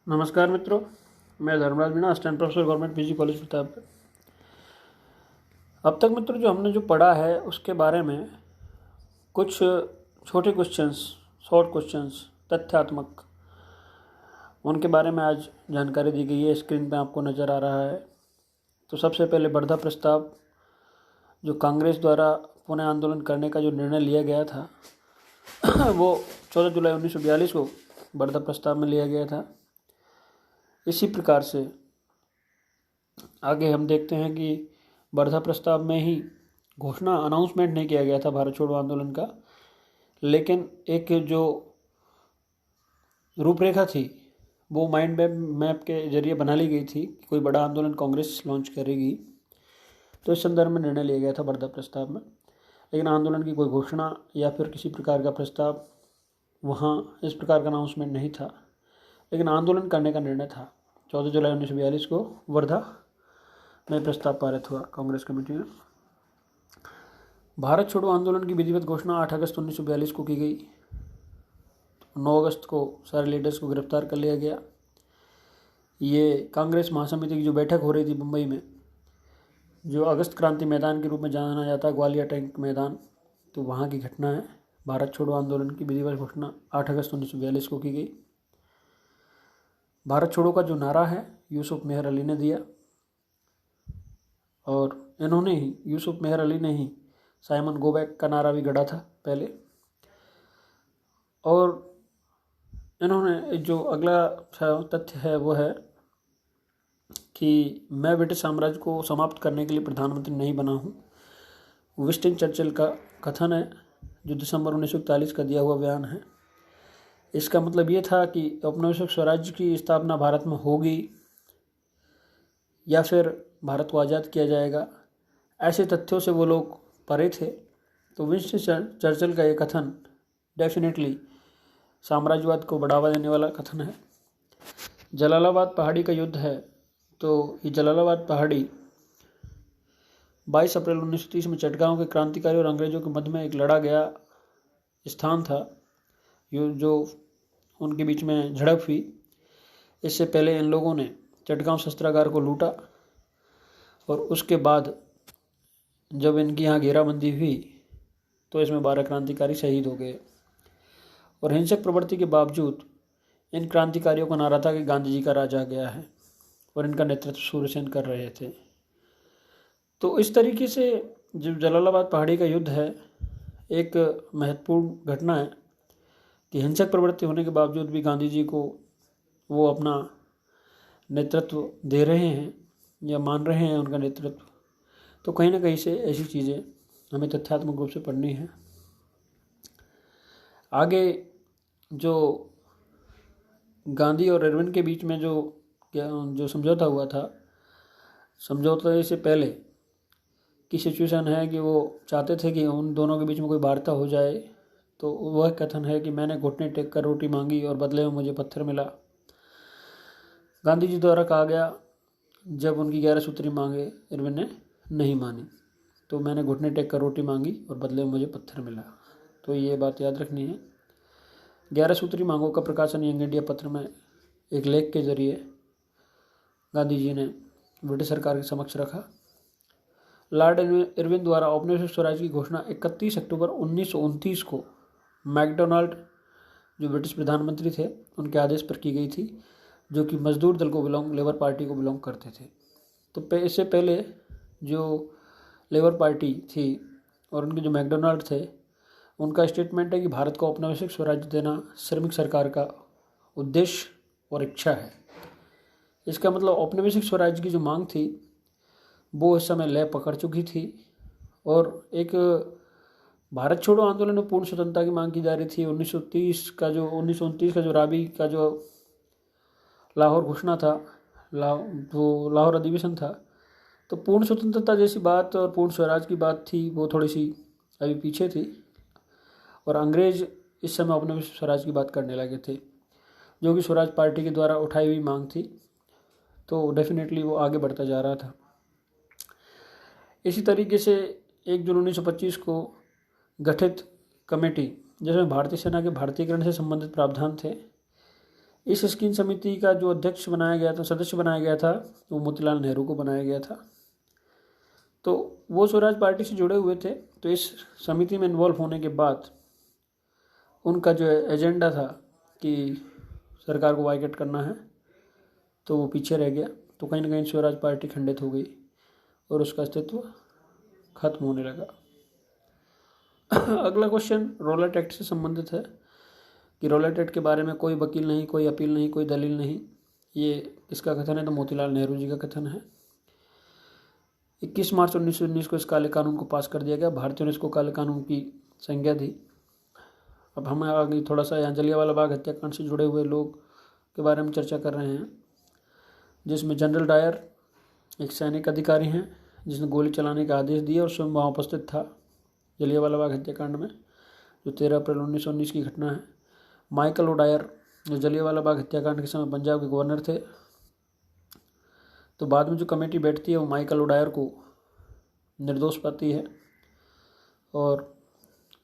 नमस्कार मित्रों, मैं Dharmraj Meena, assistant professor government PG college Pratap. अब तक मित्रों जो हमने पढ़ा है उसके बारे में कुछ छोटे क्वेश्चंस, शॉर्ट क्वेश्चंस, तथ्यात्मक, उनके बारे में आज जानकारी दी गई है। स्क्रीन पे आपको नज़र आ रहा है। तो सबसे पहले वर्धा प्रस्ताव, जो कांग्रेस द्वारा पुनः आंदोलन करने का जो निर्णय लिया गया था वो 14 जुलाई 1942 को वर्धा प्रस्ताव में लिया गया था। इसी प्रकार से आगे हम देखते हैं कि वर्धा प्रस्ताव में ही घोषणा, अनाउंसमेंट नहीं किया गया था भारत छोड़ो आंदोलन का, लेकिन एक जो रूपरेखा थी वो माइंड मैप के जरिए बना ली गई थी कि कोई बड़ा आंदोलन कांग्रेस लॉन्च करेगी। तो इस संदर्भ में निर्णय लिया गया था वर्धा प्रस्ताव में, लेकिन आंदोलन की कोई घोषणा या फिर किसी प्रकार का प्रस्ताव वहाँ इस प्रकार का अनाउंसमेंट नहीं था, लेकिन आंदोलन करने का निर्णय था। 14 जुलाई 1942 को वर्धा में प्रस्ताव पारित हुआ कांग्रेस कमेटी में। भारत छोड़ो आंदोलन की विधिवत घोषणा 8 अगस्त 1942 को की गई। 9 अगस्त को सारे लीडर्स को गिरफ्तार कर लिया गया। ये कांग्रेस महासमिति की जो बैठक हो रही थी मुंबई में, जो अगस्त क्रांति मैदान के रूप में जाना जाता है, ग्वालियर टैंक मैदान, तो वहाँ की घटना है। भारत छोड़ो आंदोलन की विधिवत घोषणा 8 अगस्त 1942 को की गई। भारत छोड़ो का जो नारा है यूसुफ मेहर अली ने दिया, और इन्होंने ही, यूसुफ मेहर अली ने ही साइमन गो बैक का नारा भी गढ़ा था पहले। और इन्होंने जो अगला तथ्य है वो है कि मैं ब्रिटिश साम्राज्य को समाप्त करने के लिए प्रधानमंत्री नहीं बना हूँ। विंस्टन चर्चिल का कथन है, जो दिसंबर 1941 का दिया हुआ बयान है। इसका मतलब ये था कि औपनिवेशिक स्वराज्य की स्थापना भारत में होगी या फिर भारत को आज़ाद किया जाएगा। ऐसे तथ्यों से वो लोग परे थे। तो विंस्टन चर्चिल का ये कथन डेफिनेटली साम्राज्यवाद को बढ़ावा देने वाला कथन है। जलालाबाद पहाड़ी का युद्ध है, तो ये जलालाबाद पहाड़ी 22 अप्रैल 1930 में चटगांव के क्रांतिकारी और अंग्रेजों के मध्य में एक लड़ा गया स्थान था, जो उनके बीच में झड़प हुई। इससे पहले इन लोगों ने चटगांव शस्त्रागार को लूटा, और उसके बाद जब इनकी यहाँ घेराबंदी हुई तो इसमें 12 क्रांतिकारी शहीद हो गए। और हिंसक प्रवृत्ति के बावजूद इन क्रांतिकारियों का नारा था कि गांधी जी का राज आ गया है, और इनका नेतृत्व सूर्यसेन कर रहे थे। तो इस तरीके से जो जलालाबाद पहाड़ी का युद्ध है, एक महत्वपूर्ण घटना है कि हिंसक प्रवृत्ति होने के बावजूद भी गांधी जी को वो अपना नेतृत्व दे रहे हैं या मान रहे हैं उनका नेतृत्व। तो कहीं ना कहीं से ऐसी चीज़ें हमें तथ्यात्मक रूप से पढ़नी है। आगे जो गांधी और इरविन के बीच में जो समझौता हुआ था, समझौते से पहले की सिचुएशन है कि वो चाहते थे कि उन दोनों के बीच में कोई वार्ता हो जाए। तो वह कथन है कि मैंने घुटने टेक कर रोटी मांगी और बदले में मुझे पत्थर मिला। गांधी जी द्वारा कहा गया, जब उनकी 11 सूत्री मांगे इरविन ने नहीं मानी, तो मैंने घुटने टेक कर रोटी मांगी और बदले में मुझे पत्थर मिला। तो ये बात याद रखनी है। 11 सूत्री मांगों का प्रकाशन यंग इंडिया पत्र में एक लेख के जरिए गांधी जी ने ब्रिटिश सरकार के समक्ष रखा। लॉर्ड इरविन द्वारा औपनिवेशिक स्वराज की घोषणा 31 अक्टूबर 1929 को मैकडोनाल्ड, जो ब्रिटिश प्रधानमंत्री थे, उनके आदेश पर की गई थी, जो कि मजदूर दल को लेबर पार्टी को बिलोंग करते थे। तो इससे पहले जो लेबर पार्टी थी और उनके जो मैकडोनाल्ड थे, उनका स्टेटमेंट है कि भारत को औपनिवेशिक स्वराज्य देना श्रमिक सरकार का उद्देश्य और इच्छा है। इसका मतलब औपनिवेशिक स्वराज्य की जो मांग थी वो इस समय लय पकड़ चुकी थी, और एक भारत छोड़ो आंदोलन में पूर्ण स्वतंत्रता की मांग की जा रही थी। 1929 का जो राबी का जो लाहौर घोषणा था, जो लाहौर अधिवेशन था, तो पूर्ण स्वतंत्रता जैसी बात और पूर्ण स्वराज की बात थी, वो थोड़ी सी अभी पीछे थी। और अंग्रेज इस समय अपने स्वराज की बात करने लगे थे, जो कि स्वराज पार्टी के द्वारा उठाई हुई मांग थी। तो डेफिनेटली वो आगे बढ़ता जा रहा था। इसी तरीके से 1 जून 1925 को गठित कमेटी, जिसमें भारतीय सेना के भारतीयकरण से संबंधित प्रावधान थे, इस स्क्रीन समिति का जो अध्यक्ष बनाया गया था, सदस्य बनाया गया था, वो मोतीलाल नेहरू को बनाया गया था। तो वो स्वराज पार्टी से जुड़े हुए थे। तो इस समिति में इन्वॉल्व होने के बाद उनका जो एजेंडा था कि सरकार को बाइकआउट करना है, तो वो पीछे रह गया। तो कहीं ना कहीं स्वराज पार्टी खंडित हो गई और उसका अस्तित्व खत्म होने लगा। अगला क्वेश्चन रॉलेट एक्ट से संबंधित है कि रॉलेट एक्ट के बारे में कोई वकील नहीं, कोई अपील नहीं, कोई दलील नहीं। ये किसका कथन है? तो मोतीलाल नेहरू जी का कथन है। 21 मार्च 1919 को इस काले कानून को पास कर दिया गया। भारतीयों ने इसको काले कानून की संज्ञा दी। अब हम आगे थोड़ा सा यहाँ जलियांवाला बाग हत्याकांड से जुड़े हुए लोग के बारे में चर्चा कर रहे हैं, जिसमें जनरल डायर एक सैनिक अधिकारी हैं जिसने गोली चलाने का आदेश दिया और स्वयं वहाँ उपस्थित था जलियांवाला बाग हत्याकांड में, जो 13 अप्रैल 1919 की घटना है। माइकल ओडायर जो जलियांवाला बाग हत्याकांड के समय पंजाब के गवर्नर थे। तो बाद में जो कमेटी बैठती है वो माइकल ओडायर को निर्दोष पाती है और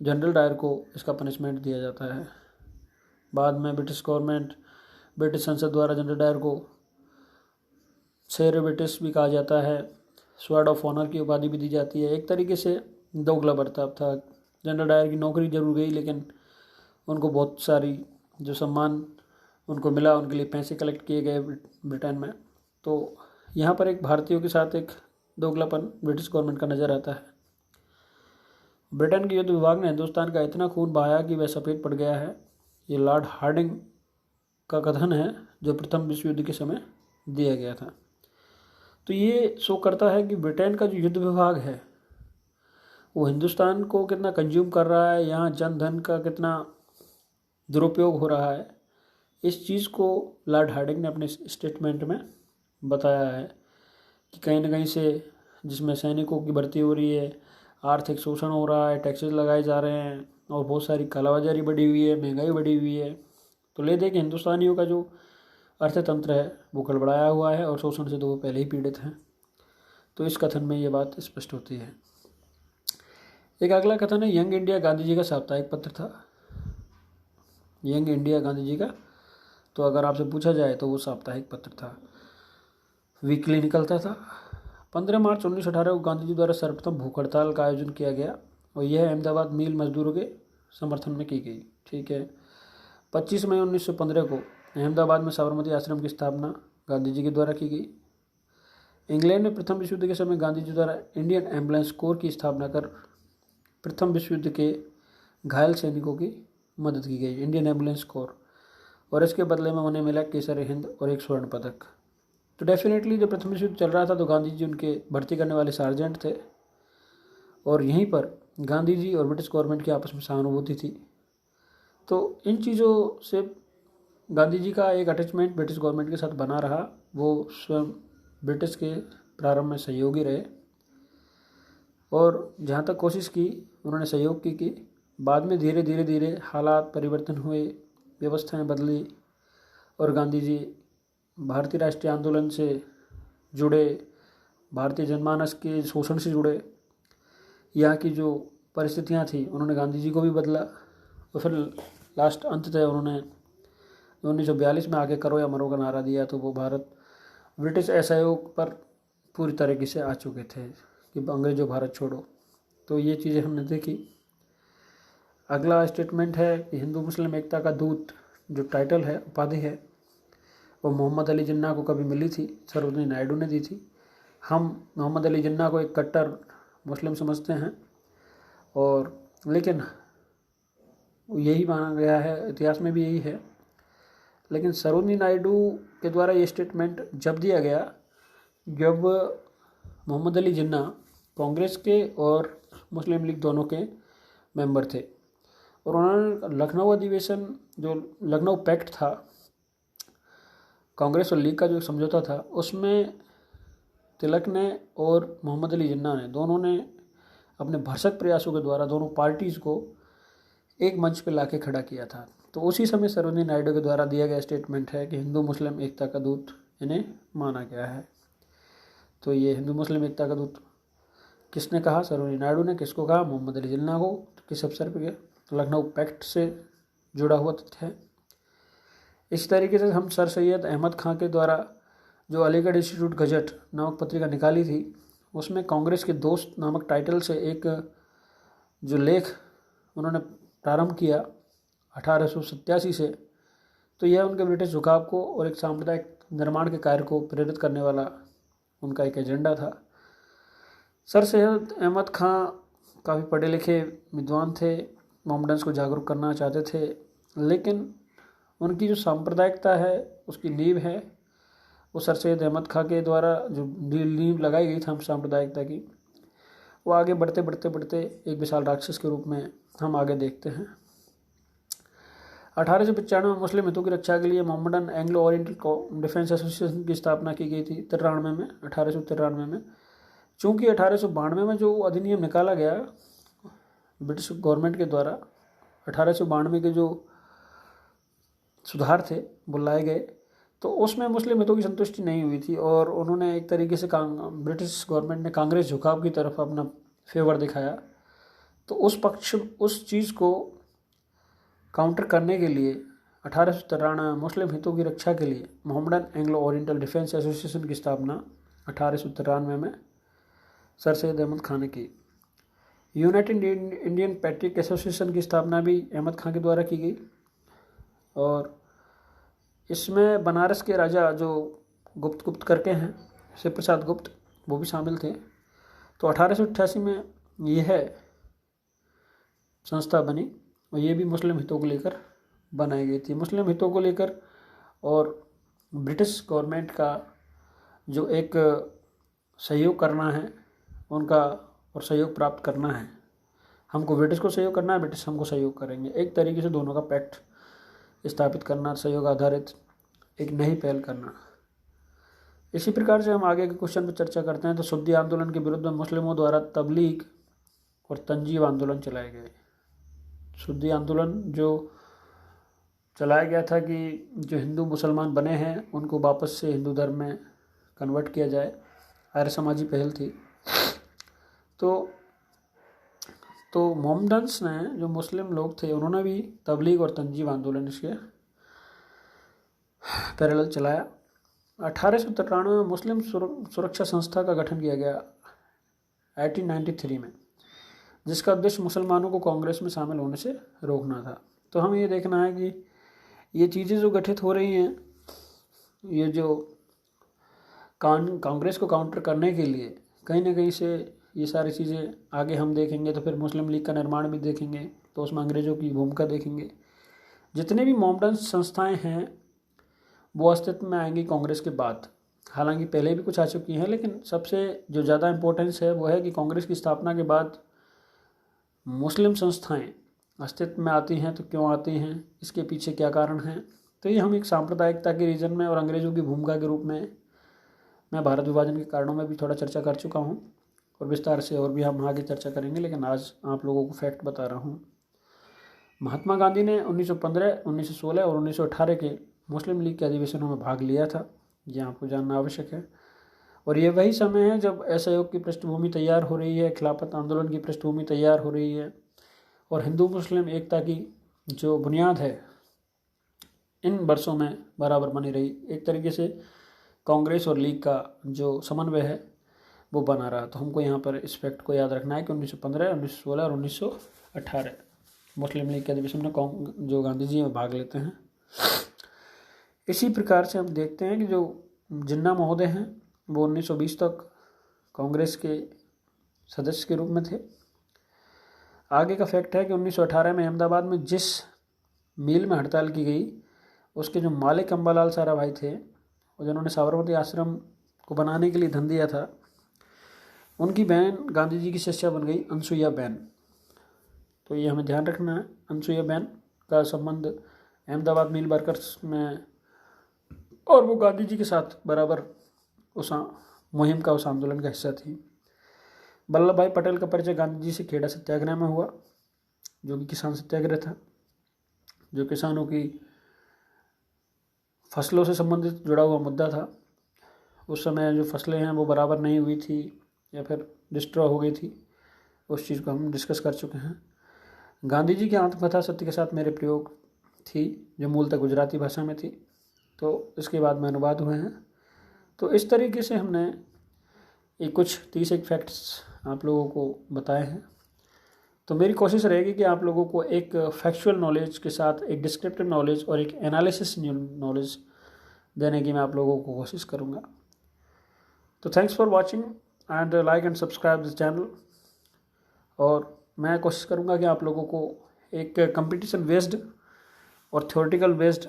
जनरल डायर को इसका पनिशमेंट दिया जाता है। बाद में ब्रिटिश संसद द्वारा जनरल डायर को शेर ब्रिटिश भी कहा जाता है, स्वॉर्ड ऑफ ऑनर की उपाधि भी दी जाती है। एक तरीके से दोगला बर्ताव था। जनरल डायर की नौकरी जरूर गई, लेकिन उनको बहुत सारी जो सम्मान उनको मिला, उनके लिए पैसे कलेक्ट किए गए ब्रिटेन में। तो यहाँ पर एक भारतीयों के साथ एक दोगलापन ब्रिटिश गवर्नमेंट का नज़र आता है। ब्रिटेन के युद्ध विभाग ने हिंदुस्तान का इतना खून बहाया कि वह सफ़ेद पड़ गया है। ये लॉर्ड हार्डिंग का कथन है जो प्रथम विश्व युद्ध के समय दिया गया था। तो ये शो करता है कि ब्रिटेन का जो युद्ध विभाग है वो हिंदुस्तान को कितना कंज्यूम कर रहा है, यहाँ जन धन का कितना दुरुपयोग हो रहा है। इस चीज़ को लॉर्ड हार्डिंग ने अपने स्टेटमेंट में बताया है कि कहीं ना कहीं से जिसमें सैनिकों की भर्ती हो रही है, आर्थिक शोषण हो रहा है, टैक्सेस लगाए जा रहे हैं और बहुत सारी कालाबाजारी बढ़ी हुई है, महंगाई बढ़ी हुई है। तो ले दे कि हिंदुस्तानियों का जो अर्थतंत्र है वो गड़बड़ाया हुआ है और शोषण से तो वो पहले ही पीड़ित हैं। तो इस कथन में ये बात स्पष्ट होती है। एक अगला कथन है यंग इंडिया गांधी जी का साप्ताहिक पत्र था। यंग इंडिया गांधी जी का, तो अगर आपसे पूछा जाए तो वो साप्ताहिक पत्र था, वीकली निकलता था। 15 मार्च 1918 को गांधी जी द्वारा सर्वप्रथम भूख हड़ताल का आयोजन किया गया और यह अहमदाबाद मिल मजदूरों के समर्थन में की गई। ठीक है। 25 मई 1915 को अहमदाबाद में साबरमती आश्रम की स्थापना गांधी जी के द्वारा की गई। इंग्लैंड में प्रथम विश्व युद्ध के समय गांधी जी द्वारा इंडियन एम्बुलेंस कोर की स्थापना कर प्रथम विश्व युद्ध के घायल सैनिकों की मदद की गई, इंडियन एम्बुलेंस कोर, और इसके बदले में उन्हें मिला केसर हिंद और एक स्वर्ण पदक। तो डेफिनेटली जब प्रथम विश्व युद्ध चल रहा था तो गांधी जी उनके भर्ती करने वाले सार्जेंट थे और यहीं पर गांधी जी और ब्रिटिश गवर्नमेंट की आपस में सहानुभूति थी। तो इन चीज़ों से गांधी जी का एक अटैचमेंट ब्रिटिश गवर्नमेंट के साथ बना रहा। वो स्वयं ब्रिटिश के प्रारंभ में सहयोगी रहे और जहाँ तक कोशिश की उन्होंने सहयोग की बाद में धीरे धीरे हालात परिवर्तन हुए, व्यवस्थाएं बदली और गांधी जी भारतीय राष्ट्रीय आंदोलन से जुड़े, भारतीय जनमानस के शोषण से जुड़े, यहाँ की जो परिस्थितियाँ थी उन्होंने गांधी जी को भी बदला और फिर लास्ट अंततः उन्होंने 1942 में आके करो या मरो का नारा दिया। तो वो भारत ब्रिटिश असहयोग पर पूरी तरीके से आ चुके थे कि अंग्रेजों भारत छोड़ो। तो ये चीज़ें हमने देखी। अगला स्टेटमेंट है कि हिंदू मुस्लिम एकता का दूत जो टाइटल है, उपाधि है, वो मोहम्मद अली जिन्ना को कभी मिली थी, सरोजिनी नायडू ने दी थी। हम मोहम्मद अली जिन्ना को एक कट्टर मुस्लिम समझते हैं और लेकिन यही माना गया है, इतिहास में भी यही है। लेकिन सरोजिनी नायडू के द्वारा ये स्टेटमेंट जब दिया गया जब मोहम्मद अली जिन्ना कांग्रेस के और मुस्लिम लीग दोनों के मेंबर थे और उन्होंने लखनऊ अधिवेशन, जो लखनऊ पैक्ट था, कांग्रेस और लीग का जो समझौता था, उसमें तिलक ने और मोहम्मद अली जिन्ना ने दोनों ने अपने भरसक प्रयासों के द्वारा दोनों पार्टीज़ को एक मंच पर लाके खड़ा किया था। तो उसी समय सरोजिनी नायडू के द्वारा दिया गया स्टेटमेंट है कि हिंदू मुस्लिम एकता का दूत इन्हें माना गया है। तो ये हिंदू मुस्लिम एकता का दूत किसने कहा? सरोजिनी नायडू ने। किसको कहा? मोहम्मद अली जिन्ना को। तो किस अवसर पर गया? तो लखनऊ पैक्ट से जुड़ा हुआ तथ्य है। इस तरीके से हम सर सैयद अहमद खां के द्वारा जो अलीगढ़ इंस्टीट्यूट गजट नामक पत्रिका निकाली थी, उसमें कांग्रेस के दोस्त नामक टाइटल से एक जो लेख उन्होंने प्रारंभ किया 1887 से, तो यह उनके ब्रिटिश झुकाव को और एक सांप्रदायिक निर्माण के कार्य को प्रेरित करने वाला उनका एक एजेंडा था। सर सैयद अहमद खां काफ़ी पढ़े लिखे विद्वान थे, मोहम्मडन्स को जागरूक करना चाहते थे, लेकिन उनकी जो सांप्रदायिकता है उसकी नींव है वो सर सैयद अहमद खां के द्वारा जो नींव लगाई गई थी हम सांप्रदायिकता की, वो आगे बढ़ते बढ़ते बढ़ते एक विशाल राक्षस के रूप में हम आगे देखते हैं। 1895 में मुस्लिम हितों की रक्षा के लिए Mohammedan Anglo oriental defence association की स्थापना की गई थी 1893 में। चूँकि 1892 में जो अधिनियम निकाला गया ब्रिटिश गवर्नमेंट के द्वारा, 1892 के जो सुधार थे वो लाए गए, तो उसमें मुस्लिम हितों की संतुष्टि नहीं हुई थी और उन्होंने एक तरीके से ब्रिटिश गवर्नमेंट ने कांग्रेस झुकाव की तरफ अपना फेवर दिखाया। तो उस चीज़ को काउंटर करने के लिए 1893 मुस्लिम हितों की रक्षा के लिए Mohammedan Anglo oriental defence association की स्थापना 1893 में सर सैयद अहमद खां ने की। यूनाइटेड इंडियन पैट्रियट एसोसिएशन की स्थापना भी अहमद खां के द्वारा की गई और इसमें बनारस के राजा जो गुप्त करके हैं शिव प्रसाद गुप्त, वो भी शामिल थे। तो 1888 में यह संस्था बनी और ये भी मुस्लिम हितों को लेकर बनाई गई थी। मुस्लिम हितों को लेकर और ब्रिटिश गवर्नमेंट का जो एक सहयोग करना है उनका, और सहयोग प्राप्त करना है, हमको ब्रिटिश को सहयोग करना है, ब्रिटिश हमको सहयोग करेंगे, एक तरीके से दोनों का पैक्ट स्थापित करना, सहयोग आधारित एक नई पहल करना। इसी प्रकार से हम आगे के क्वेश्चन पर चर्चा करते हैं। तो सुद्दी आंदोलन के विरुद्ध में मुस्लिमों द्वारा तबलीग और तंजीब आंदोलन चलाए गए। सुद्दी आंदोलन जो चलाया गया था कि जो हिंदू मुसलमान बने हैं उनको वापस से हिंदू धर्म में कन्वर्ट किया जाए, आर्य समाजी पहल थी। तो मोहम्मडन्स ने, जो मुस्लिम लोग थे, उन्होंने भी तबलीग और तंजीब आंदोलन इसके पैरेलल चलाया। 1893 में मुस्लिम सुरक्षा संस्था का गठन किया गया 1893 में, जिसका उद्देश्य मुसलमानों को कांग्रेस में शामिल होने से रोकना था। तो हमें ये देखना है कि ये चीज़ें जो गठित हो रही हैं, ये जो कांग्रेस को काउंटर करने के लिए कहीं ना कहीं से ये सारी चीज़ें आगे हम देखेंगे। तो फिर मुस्लिम लीग का निर्माण भी देखेंगे, तो उसमें अंग्रेज़ों की भूमिका देखेंगे। जितने भी मोहम्मडन संस्थाएं हैं वो अस्तित्व में आएंगी कांग्रेस के बाद। हालांकि पहले भी कुछ आ चुकी हैं, लेकिन सबसे जो ज़्यादा इम्पोर्टेंस है वो है कि कांग्रेस की स्थापना के बाद मुस्लिम संस्थाएं अस्तित्व में आती हैं। तो क्यों आती हैं, इसके पीछे क्या कारण हैं, तो ये हम एक सांप्रदायिकता के रीजन में और अंग्रेज़ों की भूमिका के रूप में मैं भारत विभाजन के कारणों में भी थोड़ा चर्चा कर चुका हूँ और विस्तार से और भी हम आगे चर्चा करेंगे, लेकिन आज आप लोगों को फैक्ट बता रहा हूँ। महात्मा गांधी ने 1915, 1916 और 1918 के मुस्लिम लीग के अधिवेशनों में भाग लिया था, ये आपको जानना आवश्यक है। और ये वही समय है जब असहयोग की पृष्ठभूमि तैयार हो रही है, खिलाफत आंदोलन की पृष्ठभूमि तैयार हो रही है और हिंदू मुस्लिम एकता की जो बुनियाद है इन वर्षों में बराबर बनी रही। एक तरीके से कांग्रेस और लीग का जो समन्वय है वो बना रहा। तो हमको यहाँ पर इस फैक्ट को याद रखना है कि 1915, 1916 और 1918 मुस्लिम लीग के अधिवेशन में जो गांधी जी में भाग लेते हैं। इसी प्रकार से हम देखते हैं कि जो जिन्ना महोदय हैं वो 1920 तक कांग्रेस के सदस्य के रूप में थे। आगे का फैक्ट है कि 1918 में अहमदाबाद में जिस मिल में हड़ताल की गई उसके जो मालिक अम्बालाल साराभाई थे और जिन्होंने साबरमती आश्रम को बनाने के लिए धन दिया था, उनकी बहन गांधी जी की शिष्या बन गई अनसुईया बेन। तो ये हमें ध्यान रखना है, अनसुईया बेन का संबंध अहमदाबाद मिल वर्कर्स में और वो गांधी जी के साथ बराबर उस मुहिम का, उस आंदोलन का हिस्सा थी। वल्लभ भाई पटेल का परिचय गांधी जी से खेड़ा सत्याग्रह में हुआ, जो कि किसान सत्याग्रह था, जो किसानों की फसलों से संबंधित जुड़ा हुआ मुद्दा था। उस समय जो फसलें हैं वो बराबर नहीं हुई थी या फिर डिस्ट्रॉय हो गई थी, उस चीज़ को हम डिस्कस कर चुके हैं। गांधी जी की आत्मकथा सत्य के साथ मेरे प्रयोग थी जो मूलतः गुजराती भाषा में थी, तो इसके बाद में अनुवाद हुए हैं। तो इस तरीके से हमने ये कुछ 31 फैक्ट्स आप लोगों को बताए हैं। तो मेरी कोशिश रहेगी कि आप लोगों को एक फैक्चुअल नॉलेज के साथ एक डिस्क्रिप्टिव नॉलेज और एक एनालिसिस नॉलेज देने की मैं आप लोगों को कोशिश करूँगा। तो thanks for watching and like and subscribe this channel. और मैं कोशिश करूँगा कि आप लोगों को एक कंपटीशन बेस्ड और थ्योरेटिकल बेस्ड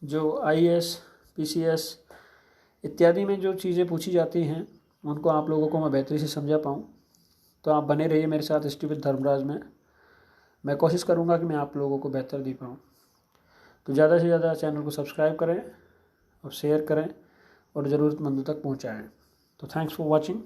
जो IAS PCS इत्यादि में जो चीज़ें पूछी जाती हैं उनको आप लोगों को मैं बेहतरी से समझा पाऊँ। तो आप बने रहिए मेरे साथ हिस्ट्री विद धर्मराज में। मैं कोशिश करूँगा कि मैं आप लोगों को बेहतर दे पाऊँ। तो ज़्यादा से ज़्यादा चैनल को सब्सक्राइब करें और शेयर करें और ज़रूरतमंदों तक पहुँचाएँ। तो थैंक्स फॉर वॉचिंग।